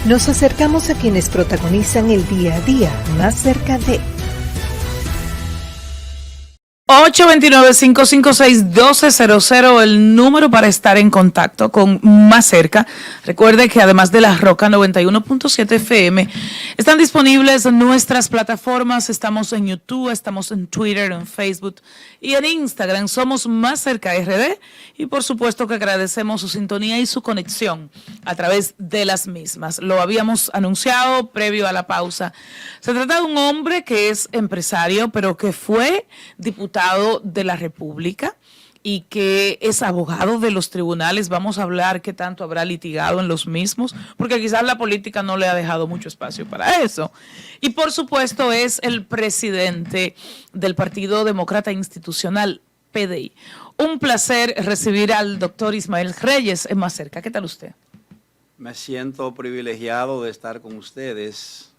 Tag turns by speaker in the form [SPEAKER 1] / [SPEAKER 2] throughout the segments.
[SPEAKER 1] Nos acercamos a quienes protagonizan el día a día más cerca de
[SPEAKER 2] 829-556-1200, el número para estar en contacto con Más Cerca. Recuerde que además de La Roca 91.7 FM, están disponibles nuestras plataformas. Estamos en YouTube, estamos en Twitter, en Facebook y en Instagram. Somos Más Cerca RD y por supuesto que agradecemos su sintonía y su conexión a través de las mismas. Lo habíamos anunciado previo a la pausa. Se trata de un hombre que es empresario, pero que fue diputado de la República y que es abogado de los tribunales. Vamos a hablar qué tanto habrá litigado en los mismos, porque quizás la política no le ha dejado mucho espacio para eso. Y por supuesto es el presidente del Partido Demócrata Institucional, PDI. Un placer recibir al doctor Ismael Reyes en Más Cerca. ¿Qué tal usted?
[SPEAKER 3] Me siento privilegiado de estar con ustedes.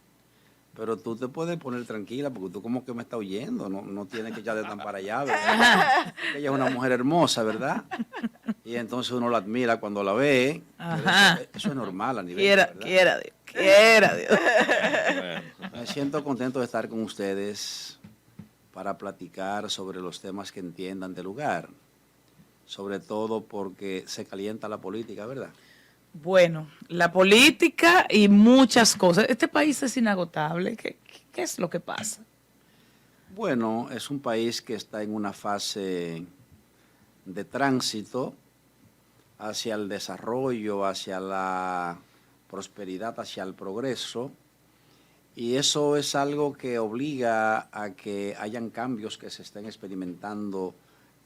[SPEAKER 3] Pero tú te puedes poner tranquila porque tú como que me estás oyendo, no tienes que echarte tan para allá, ¿verdad? Ella es una mujer hermosa, ¿verdad? Y entonces uno la admira cuando la ve. Eso es normal a nivel,
[SPEAKER 2] quiera Dios.
[SPEAKER 3] Me siento contento de estar con ustedes para platicar sobre los temas que entiendan del lugar. Sobre todo porque se calienta la política, ¿verdad?
[SPEAKER 2] Bueno, la política y muchas cosas. Este país es inagotable. ¿Qué es lo que pasa?
[SPEAKER 3] Bueno, es un país que está en una fase de tránsito hacia el desarrollo, hacia la prosperidad, hacia el progreso. Y eso es algo que obliga a que hayan cambios que se estén experimentando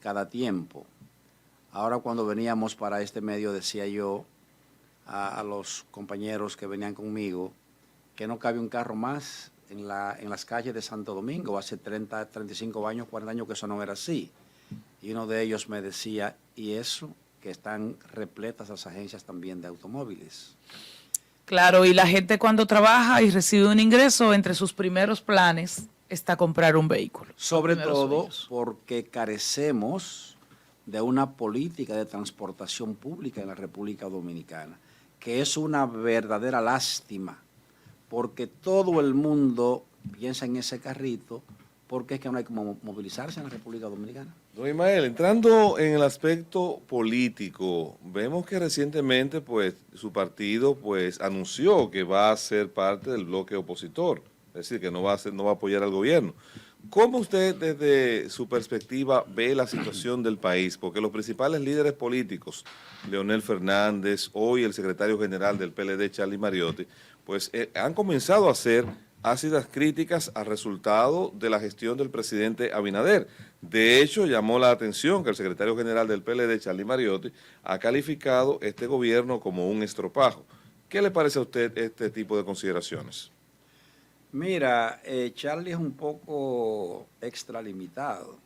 [SPEAKER 3] cada tiempo. Ahora cuando veníamos para este medio decía yo a los compañeros que venían conmigo que no cabe un carro más en las calles de Santo Domingo. Hace 30, 35 años, 40 años que eso no era así. Y uno de ellos me decía, ¿y eso? Que están repletas las agencias también de automóviles.
[SPEAKER 2] Claro, y la gente cuando trabaja y recibe un ingreso, entre sus primeros planes está comprar un vehículo.
[SPEAKER 3] Sobre todo porque carecemos de una política de transportación pública en la República Dominicana, que es una verdadera lástima, porque todo el mundo piensa en ese carrito, porque es que no hay como movilizarse en la República Dominicana.
[SPEAKER 4] Don Ismael, entrando en el aspecto político, vemos que recientemente pues su partido pues anunció que va a ser parte del bloque opositor, es decir, que no va a apoyar al gobierno. ¿Cómo usted desde su perspectiva ve la situación del país? Porque los principales líderes políticos, Leonel Fernández, hoy el secretario general del PLD, Charlie Mariotti, pues han comenzado a hacer ácidas críticas al resultado de la gestión del presidente Abinader. De hecho, llamó la atención que el secretario general del PLD, Charlie Mariotti, ha calificado este gobierno como un estropajo. ¿Qué le parece a usted este tipo de consideraciones?
[SPEAKER 3] Mira, Charlie es un poco extralimitado,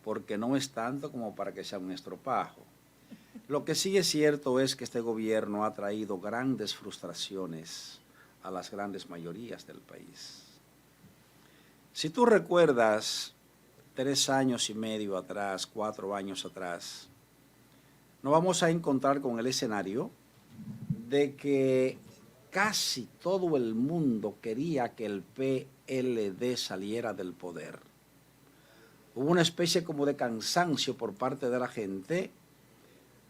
[SPEAKER 3] porque no es tanto como para que sea un estropajo. Lo que sí es cierto es que este gobierno ha traído grandes frustraciones a las grandes mayorías del país. Si tú recuerdas 3 años y medio atrás, 4 años atrás, nos vamos a encontrar con el escenario de que casi todo el mundo quería que el PLD saliera del poder. Hubo una especie como de cansancio por parte de la gente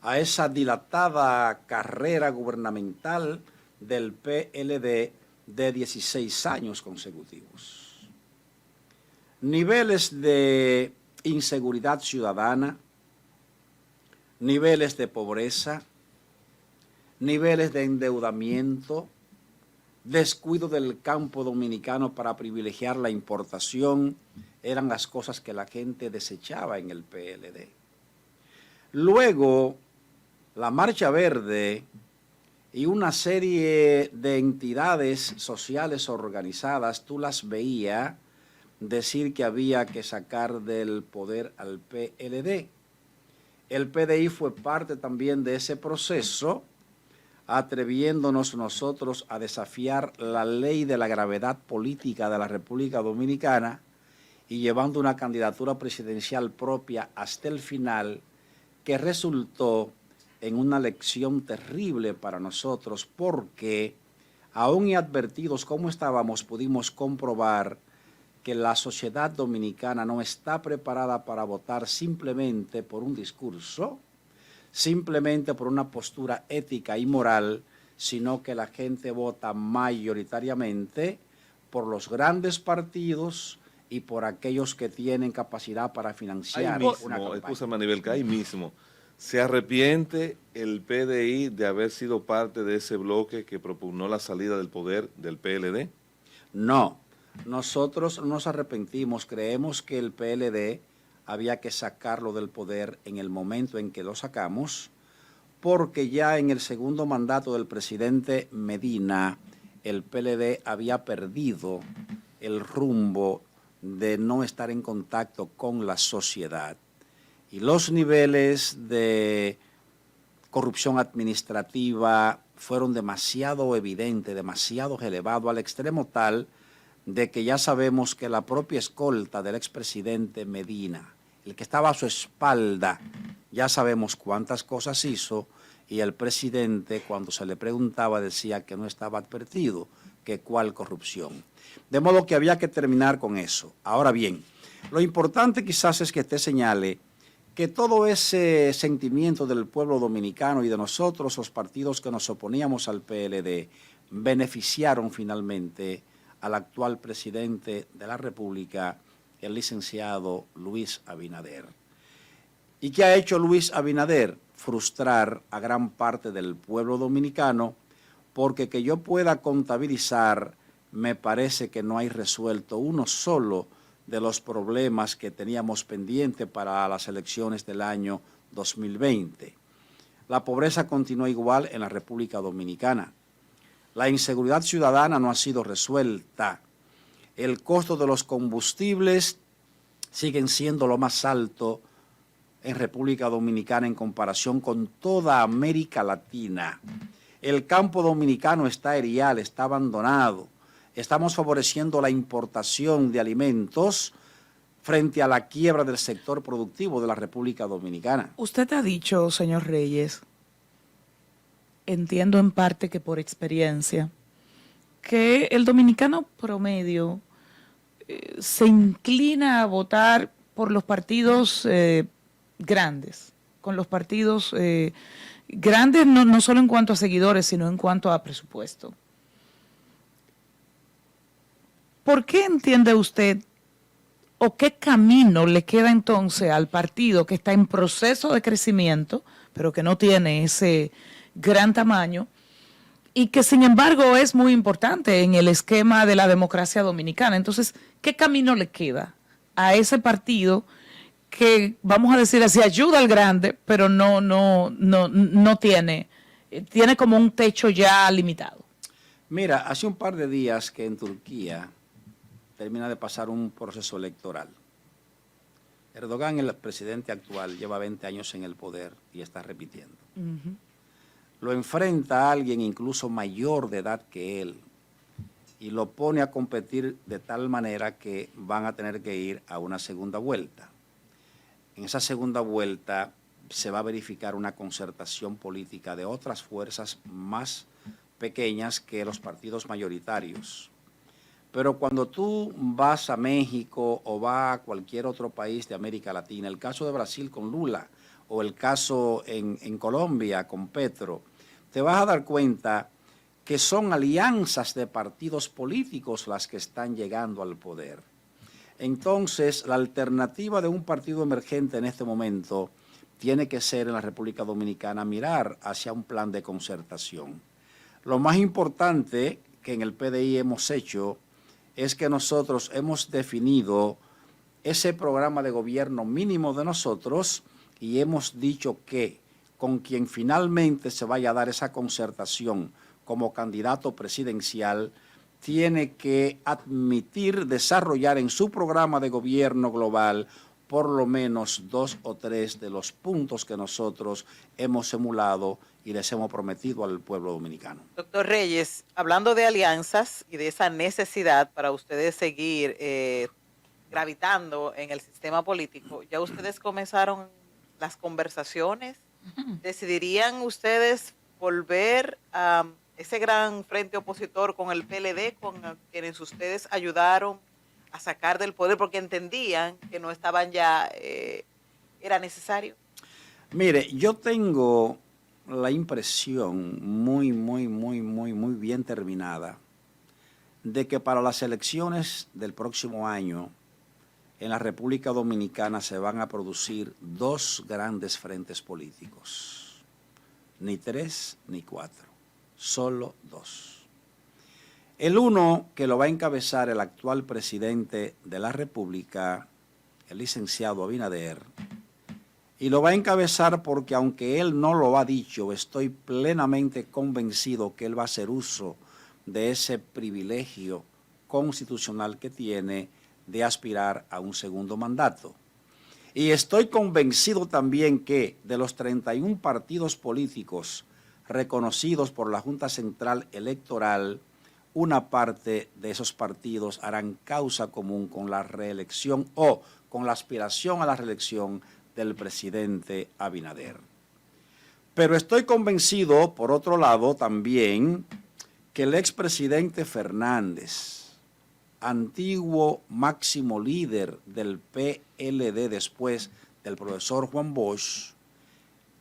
[SPEAKER 3] a esa dilatada carrera gubernamental del PLD de 16 años consecutivos. Niveles de inseguridad ciudadana, niveles de pobreza, niveles de endeudamiento, descuido del campo dominicano para privilegiar la importación, eran las cosas que la gente desechaba en el PLD. Luego, la Marcha Verde y una serie de entidades sociales organizadas, tú las veías decir que había que sacar del poder al PLD. El PDI fue parte también de ese proceso, atreviéndonos nosotros a desafiar la ley de la gravedad política de la República Dominicana y llevando una candidatura presidencial propia hasta el final, que resultó en una lección terrible para nosotros, porque Aún y advertidos cómo estábamos, pudimos comprobar que la sociedad dominicana no está preparada para votar simplemente por un discurso, simplemente por una postura ética y moral, sino que la gente vota mayoritariamente por los grandes partidos y por aquellos que tienen capacidad para financiar una campaña.
[SPEAKER 4] Escúchame, Anibel, que ahí mismo se arrepiente el PDI de haber sido parte de ese bloque que propugnó la salida del poder del PLD.
[SPEAKER 3] No, nosotros no nos arrepentimos, creemos que el PLD había que sacarlo del poder en el momento en que lo sacamos, porque ya en el segundo mandato del presidente Medina, el PLD había perdido el rumbo de no estar en contacto con la sociedad. Y los niveles de corrupción administrativa fueron demasiado evidentes, demasiado elevados, al extremo tal de que ya sabemos que la propia escolta del expresidente Medina, el que estaba a su espalda, ya sabemos cuántas cosas hizo, y el presidente, cuando se le preguntaba, decía que no estaba advertido, que cuál corrupción. De modo que había que terminar con eso. Ahora bien, lo importante quizás es que te señale que todo ese sentimiento del pueblo dominicano y de nosotros, los partidos que nos oponíamos al PLD, beneficiaron finalmente al actual presidente de la República, el licenciado Luis Abinader. ¿Y qué ha hecho Luis Abinader? Frustrar a gran parte del pueblo dominicano, porque que yo pueda contabilizar, me parece que no hay resuelto uno solo de los problemas que teníamos pendiente para las elecciones del año 2020. La pobreza continúa igual en la República Dominicana. La inseguridad ciudadana no ha sido resuelta. El costo de los combustibles siguen siendo lo más alto en República Dominicana en comparación con toda América Latina. El campo dominicano está erial, está abandonado. Estamos favoreciendo la importación de alimentos frente a la quiebra del sector productivo de la República Dominicana.
[SPEAKER 2] Usted ha dicho, señor Reyes, entiendo en parte que por experiencia, que el dominicano promedio se inclina a votar por los partidos grandes, con los partidos grandes no solo en cuanto a seguidores, sino en cuanto a presupuesto. ¿Por qué entiende usted o qué camino le queda entonces al partido que está en proceso de crecimiento, pero que no tiene ese gran tamaño y que sin embargo es muy importante en el esquema de la democracia dominicana? Entonces, ¿qué camino le queda a ese partido que, vamos a decir así, ayuda al grande, pero no tiene como un techo ya limitado?
[SPEAKER 3] Mira, hace un par de días que en Turquía termina de pasar un proceso electoral. Erdogan, el presidente actual, lleva 20 años en el poder y está repitiendo. Lo enfrenta a alguien incluso mayor de edad que él y lo pone a competir de tal manera que van a tener que ir a una segunda vuelta. En esa segunda vuelta se va a verificar una concertación política de otras fuerzas más pequeñas que los partidos mayoritarios. Pero cuando tú vas a México o vas a cualquier otro país de América Latina, el caso de Brasil con Lula o el caso en Colombia con Petro, te vas a dar cuenta que son alianzas de partidos políticos las que están llegando al poder. Entonces, la alternativa de un partido emergente en este momento tiene que ser en la República Dominicana mirar hacia un plan de concertación. Lo más importante que en el PDI hemos hecho es que nosotros hemos definido ese programa de gobierno mínimo de nosotros y hemos dicho que con quien finalmente se vaya a dar esa concertación como candidato presidencial tiene que admitir desarrollar en su programa de gobierno global por lo menos 2 o 3 de los puntos que nosotros hemos emulado y les hemos prometido al pueblo dominicano.
[SPEAKER 5] Doctor Reyes, hablando de alianzas y de esa necesidad para ustedes seguir gravitando en el sistema político, ¿ya ustedes comenzaron las conversaciones? ¿Decidirían ustedes volver a ese gran frente opositor con el PLD, con quienes ustedes ayudaron a sacar del poder porque entendían que no estaban ya, era necesario?
[SPEAKER 3] Mire, yo tengo la impresión muy bien terminada de que para las elecciones del próximo año en la República Dominicana se van a producir dos grandes frentes políticos, ni tres ni cuatro, solo dos. El uno que lo va a encabezar el actual presidente de la República, el licenciado Abinader, y lo va a encabezar porque aunque él no lo ha dicho, estoy plenamente convencido que él va a hacer uso de ese privilegio constitucional que tiene de aspirar a un segundo mandato. Y estoy convencido también que de los 31 partidos políticos reconocidos por la Junta Central Electoral, una parte de esos partidos harán causa común con la reelección o con la aspiración a la reelección del presidente Abinader. Pero estoy convencido, por otro lado, también que el expresidente Fernández, antiguo máximo líder del PLD después del profesor Juan Bosch,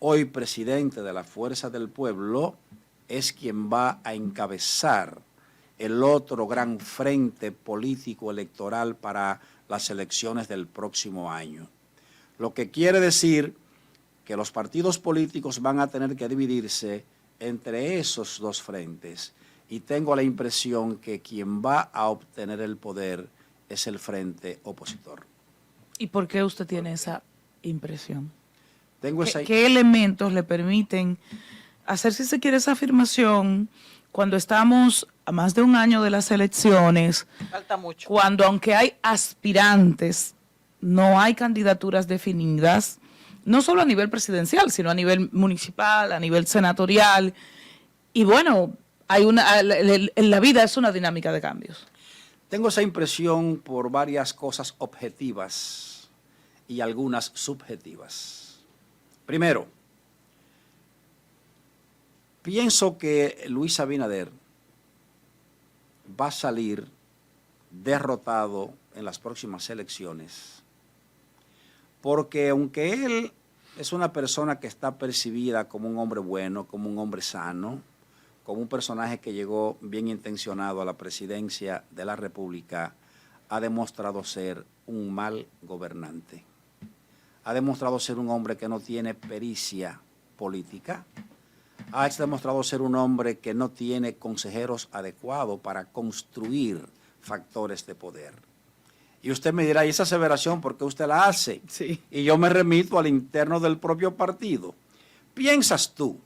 [SPEAKER 3] hoy presidente de la Fuerza del Pueblo, es quien va a encabezar el otro gran frente político electoral para las elecciones del próximo año. Lo que quiere decir que los partidos políticos van a tener que dividirse entre esos dos frentes. Y tengo la impresión que quien va a obtener el poder es el frente opositor.
[SPEAKER 2] ¿Y por qué usted tiene esa impresión?
[SPEAKER 3] Tengo esa...
[SPEAKER 2] ¿Qué elementos le permiten hacer, si se quiere, esa afirmación cuando estamos a más de un año de las elecciones?
[SPEAKER 5] Falta mucho.
[SPEAKER 2] Cuando, aunque hay aspirantes, no hay candidaturas definidas, no solo a nivel presidencial, sino a nivel municipal, a nivel senatorial. Y bueno, en la vida es una dinámica de cambios.
[SPEAKER 3] Tengo esa impresión por varias cosas objetivas y algunas subjetivas. Primero, pienso que Luis Abinader va a salir derrotado en las próximas elecciones, porque aunque él es una persona que está percibida como un hombre bueno, como un hombre sano, como un personaje que llegó bien intencionado a la presidencia de la República, ha demostrado ser un mal gobernante. Ha demostrado ser un hombre que no tiene pericia política. Ha demostrado ser un hombre que no tiene consejeros adecuados para construir factores de poder. Y usted me dirá, ¿y esa aseveración por qué usted la hace?
[SPEAKER 2] Sí.
[SPEAKER 3] Y yo me remito al interno del propio partido. ¿Piensas tú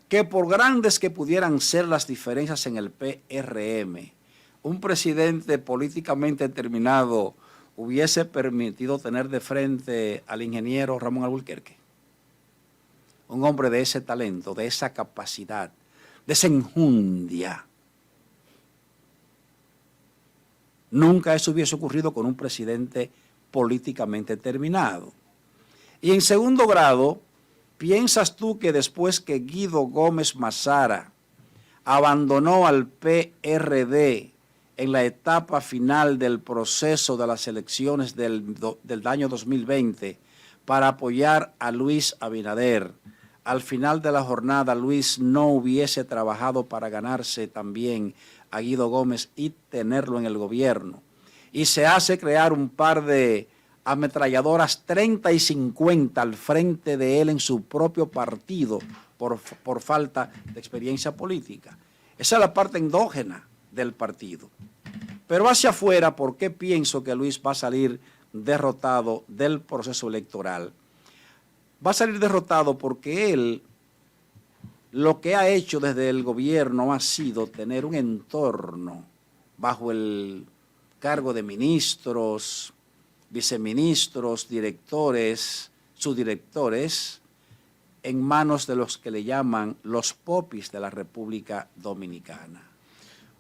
[SPEAKER 3] que por grandes que pudieran ser las diferencias en el PRM, un presidente políticamente determinado hubiese permitido tener de frente al ingeniero Ramón Alburquerque? Un hombre de ese talento, de esa capacidad, de esa enjundia. Nunca eso hubiese ocurrido con un presidente políticamente determinado. Y en segundo grado, ¿piensas tú que después que Guido Gómez Mazara abandonó al PRD en la etapa final del proceso de las elecciones del año 2020 para apoyar a Luis Abinader, al final de la jornada Luis no hubiese trabajado para ganarse también a Guido Gómez y tenerlo en el gobierno? Y se hace crear un par de ametralladoras 30 y 50 al frente de él en su propio partido por falta de experiencia política. Esa es la parte endógena del partido. Pero hacia afuera, ¿por qué pienso que Luis va a salir derrotado del proceso electoral? Va a salir derrotado porque él lo que ha hecho desde el gobierno ha sido tener un entorno bajo el cargo de ministros, viceministros, directores, subdirectores, en manos de los que le llaman los popis de la República Dominicana.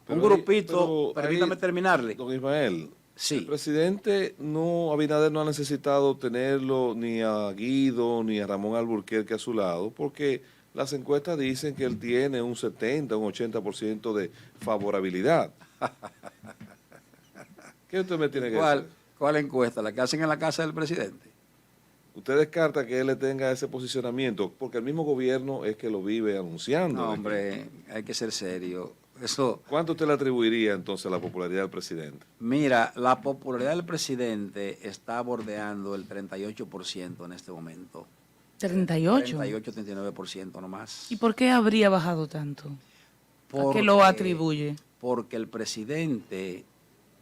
[SPEAKER 3] Un grupito, permítame terminarle.
[SPEAKER 4] Don Ismael,
[SPEAKER 3] sí.
[SPEAKER 4] El presidente Abinader no ha necesitado tenerlo ni a Guido ni a Ramón Alburquerque a su lado, porque las encuestas dicen que él tiene un 70, un 80% de favorabilidad. ¿Qué usted me tiene que decir?
[SPEAKER 3] ¿Cuál encuesta? ¿La que hacen en la casa del presidente?
[SPEAKER 4] ¿Usted descarta que él le tenga ese posicionamiento? Porque el mismo gobierno es que lo vive anunciando.
[SPEAKER 3] No, hombre, hay que ser serio. Eso,
[SPEAKER 4] ¿Cuánto usted le atribuiría entonces a la popularidad del presidente?
[SPEAKER 3] mira, la popularidad del presidente está bordeando el 38% en este momento.
[SPEAKER 2] 38.
[SPEAKER 3] 38-39% nomás.
[SPEAKER 2] ¿Y por qué habría bajado tanto? ¿A qué lo atribuye?
[SPEAKER 3] Porque el presidente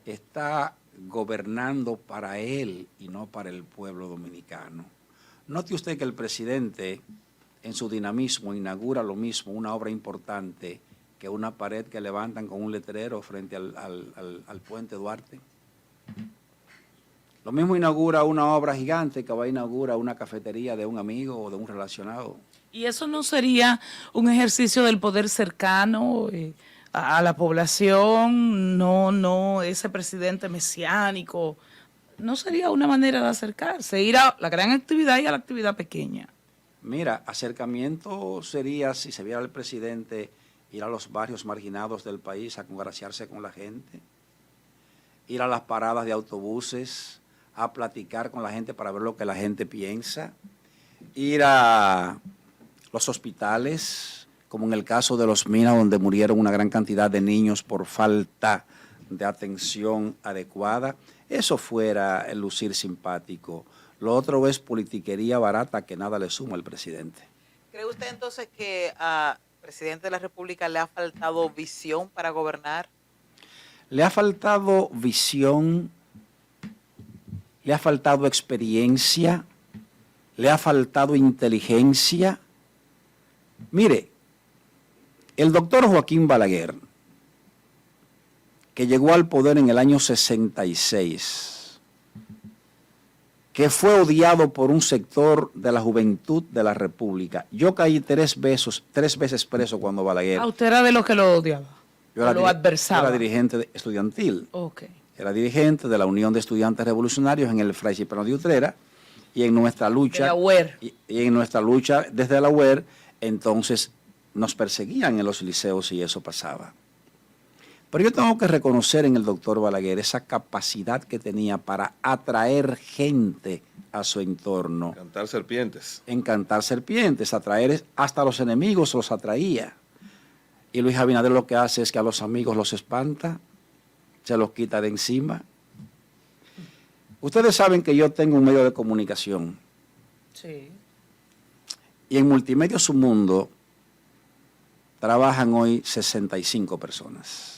[SPEAKER 3] está gobernando para él y no para el pueblo dominicano. Note usted que el presidente, en su dinamismo, inaugura lo mismo, una obra importante que una pared que levantan con un letrero frente al puente Duarte. Lo mismo inaugura una obra gigante que va a inaugurar una cafetería de un amigo o de un relacionado.
[SPEAKER 2] ¿Y eso no sería un ejercicio del poder cercano a la población? No, ese presidente mesiánico. ¿No sería una manera de acercarse? Ir a la gran actividad y a la actividad pequeña.
[SPEAKER 3] Mira, acercamiento sería, si se viera el presidente, ir a los barrios marginados del país a congraciarse con la gente, ir a las paradas de autobuses, a platicar con la gente para ver lo que la gente piensa, ir a los hospitales, como en el caso de Los Minas, donde murieron una gran cantidad de niños por falta de atención adecuada. Eso fuera el lucir simpático. Lo otro es politiquería barata que nada le suma al presidente.
[SPEAKER 5] ¿Cree usted entonces que al presidente de la República le ha faltado visión para gobernar?
[SPEAKER 3] Le ha faltado visión, le ha faltado experiencia, le ha faltado inteligencia. Mire, el doctor Joaquín Balaguer, que llegó al poder en el año 66, que fue odiado por un sector de la juventud de la República. Yo caí tres veces preso cuando Balaguer...
[SPEAKER 2] Usted era de los que lo odiaba, lo adversaba.
[SPEAKER 3] Yo era dirigente estudiantil.
[SPEAKER 2] Okay.
[SPEAKER 3] Era dirigente de la Unión de Estudiantes Revolucionarios en el Fray Cipriano de Utrera, y en nuestra lucha...
[SPEAKER 2] De la UER.
[SPEAKER 3] Y en nuestra lucha desde la UER, entonces nos perseguían en los liceos y eso pasaba. Pero yo tengo que reconocer en el doctor Balaguer esa capacidad que tenía para atraer gente a su entorno.
[SPEAKER 4] Cantar serpientes.
[SPEAKER 3] Encantar serpientes, atraer hasta los enemigos los atraía. Y Luis Abinader lo que hace es que a los amigos los espanta, se los quita de encima. Ustedes saben que yo tengo un medio de comunicación.
[SPEAKER 2] Sí.
[SPEAKER 3] Y en Multimedia Su Mundo trabajan hoy 65 personas.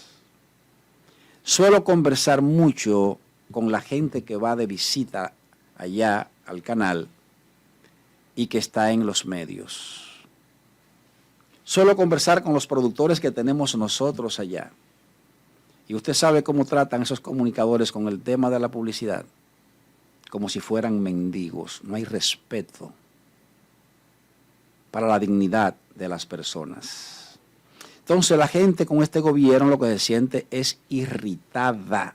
[SPEAKER 3] Suelo conversar mucho con la gente que va de visita allá al canal y que está en los medios. Suelo conversar con los productores que tenemos nosotros allá. Y usted sabe cómo tratan esos comunicadores con el tema de la publicidad. Como si fueran mendigos. No hay respeto para la dignidad de las personas. Entonces la gente con este gobierno lo que se siente es irritada,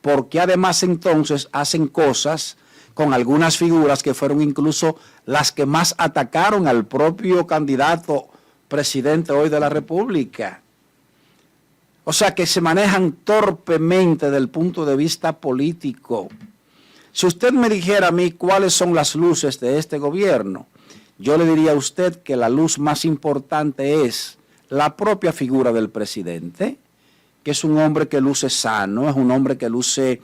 [SPEAKER 3] porque además entonces hacen cosas con algunas figuras que fueron incluso las que más atacaron al propio candidato presidente hoy de la República. O sea que se manejan torpemente desde el punto de vista político. Si usted me dijera a mí cuáles son las luces de este gobierno, yo le diría a usted que la luz más importante es la propia figura del presidente, que es un hombre que luce sano, es un hombre que luce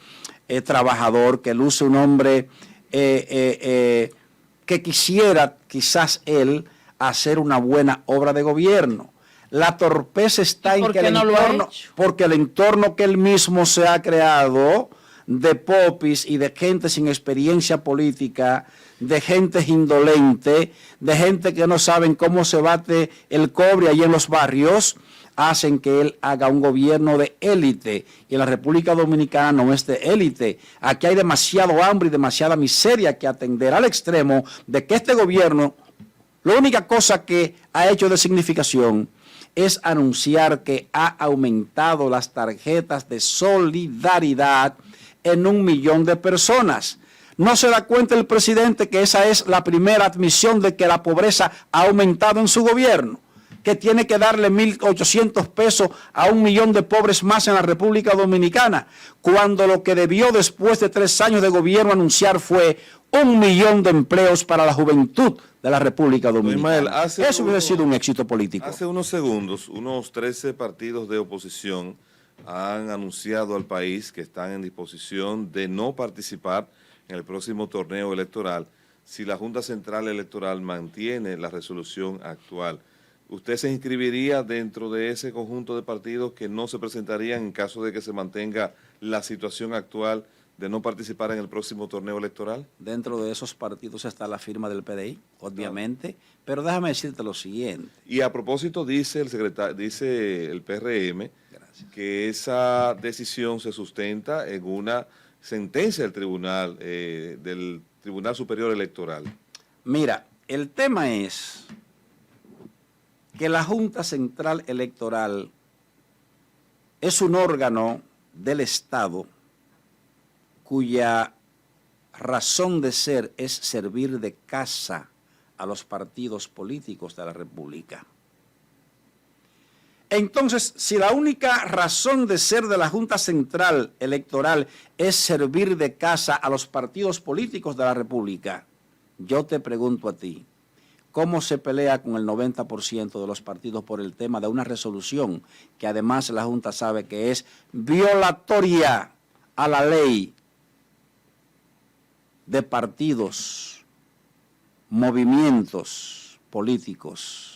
[SPEAKER 3] trabajador, que luce un hombre que quisiera quizás él hacer una buena obra de gobierno. La torpeza está en que el entorno, porque el entorno que él mismo se ha creado de popis y de gente sin experiencia política, de gente indolente, de gente que no saben cómo se bate el cobre allí en los barrios, hacen que él haga un gobierno de élite. Y la República Dominicana no es de élite. Aquí hay demasiado hambre y demasiada miseria que atender, al extremo de que este gobierno, la única cosa que ha hecho de significación es anunciar que ha aumentado las tarjetas de solidaridad en 1 millón de personas.
[SPEAKER 6] ¿No se da cuenta el presidente que esa es la primera admisión de que la pobreza ha aumentado en su gobierno? Que tiene que darle 1.800 pesos a 1 millón de pobres más en la República Dominicana, cuando lo que debió después de 3 años de gobierno anunciar fue 1 millón de empleos para la juventud de la República Dominicana. Eso hubiera sido un éxito político.
[SPEAKER 4] Hace unos segundos, unos 13 partidos de oposición han anunciado al país que están en disposición de no participar en el próximo torneo electoral si la Junta Central Electoral mantiene la resolución actual. ¿Usted se inscribiría dentro de ese conjunto de partidos que no se presentarían en caso de que se mantenga la situación actual de no participar en el próximo torneo electoral?
[SPEAKER 6] Dentro de esos partidos está la firma del PDI, obviamente, pero déjame decirte lo siguiente.
[SPEAKER 4] Y a propósito dice el PRM que esa decisión se sustenta en una sentencia del Tribunal Superior Electoral.
[SPEAKER 6] Mira, el tema es que la Junta Central Electoral es un órgano del Estado cuya razón de ser es servir de casa a los partidos políticos de la República. Entonces, si la única razón de ser de la Junta Central Electoral es servir de casa a los partidos políticos de la República, yo te pregunto a ti, ¿cómo se pelea con el 90% de los partidos por el tema de una resolución que además la Junta sabe que es violatoria a la ley de partidos, movimientos políticos?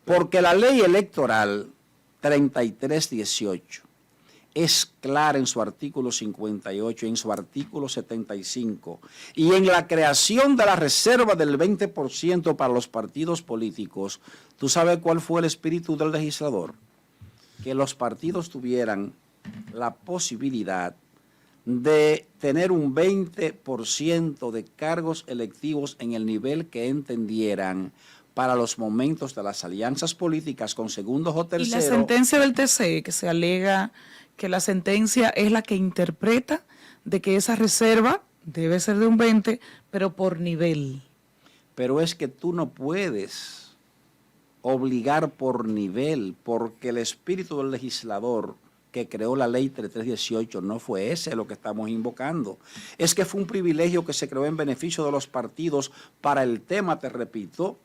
[SPEAKER 6] Porque la ley electoral 3318 es clara en su artículo 58, en su artículo 75, y en la creación de la reserva del 20% para los partidos políticos. ¿Tú sabes cuál fue el espíritu del legislador? Que los partidos tuvieran la posibilidad de tener un 20% de cargos electivos en el nivel que entendieran para los momentos de las alianzas políticas con segundos o terceros.
[SPEAKER 2] Y la sentencia del TC, que se alega que la sentencia es la que interpreta de que esa reserva debe ser de un 20, pero por nivel.
[SPEAKER 6] Pero es que tú no puedes obligar por nivel, porque el espíritu del legislador que creó la ley 3318 no fue ese lo que estamos invocando. Es que fue un privilegio que se creó en beneficio de los partidos para el tema, te repito,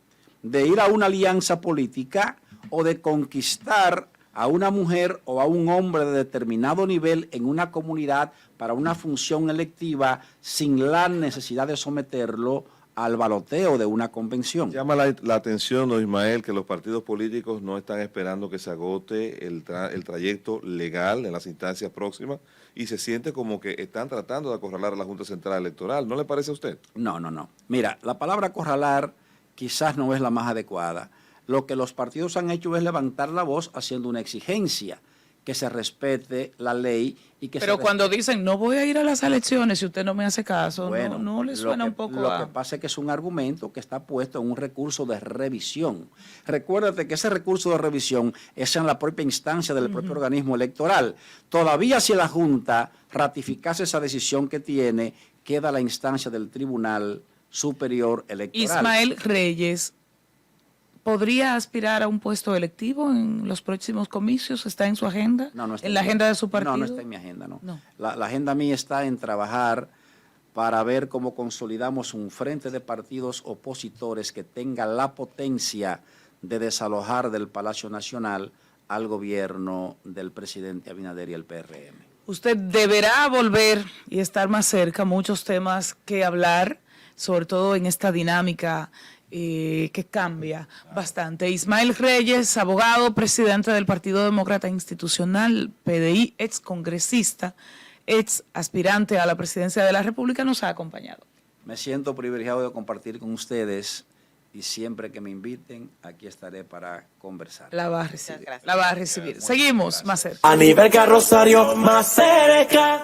[SPEAKER 6] de ir a una alianza política o de conquistar a una mujer o a un hombre de determinado nivel en una comunidad para una función electiva sin la necesidad de someterlo al baloteo de una convención.
[SPEAKER 4] Llama la atención, don Ismael, que los partidos políticos no están esperando que se agote el trayecto legal en las instancias próximas y se siente como que están tratando de acorralar a la Junta Central Electoral. ¿No le parece a usted?
[SPEAKER 6] No. Mira, la palabra acorralar quizás no es la más adecuada. Lo que los partidos han hecho es levantar la voz haciendo una exigencia, que se respete la ley y que
[SPEAKER 2] pero cuando dicen no voy a ir a las elecciones si usted no me hace caso,
[SPEAKER 6] bueno,
[SPEAKER 2] no le suena un poco
[SPEAKER 6] Lo que pasa es que es un argumento que está puesto en un recurso de revisión. Recuérdate que ese recurso de revisión es en la propia instancia del propio organismo electoral. Todavía si la Junta ratificase esa decisión que tiene, queda la instancia del Tribunal Superior Electoral.
[SPEAKER 2] Ismael Reyes ¿podría aspirar a un puesto electivo en los próximos comicios? ¿Está en su agenda?
[SPEAKER 6] No está
[SPEAKER 2] ¿En la agenda de su partido?
[SPEAKER 6] No está en mi agenda, no. La agenda mía está en trabajar para ver cómo consolidamos un frente de partidos opositores que tenga la potencia de desalojar del Palacio Nacional al gobierno del presidente Abinader y el PRM.
[SPEAKER 2] Usted deberá volver y estar más cerca, muchos temas que hablar, sobre todo en esta dinámica que cambia bastante. Ismael Reyes, abogado, presidente del Partido Demócrata Institucional, PDI, ex congresista, ex aspirante a la presidencia de la República, nos ha acompañado.
[SPEAKER 6] Me siento privilegiado de compartir con ustedes y siempre que me inviten, aquí estaré para conversar.
[SPEAKER 2] La va a recibir. La va a recibir. Seguimos más cerca.
[SPEAKER 7] A nivel Carrosario, más cerca.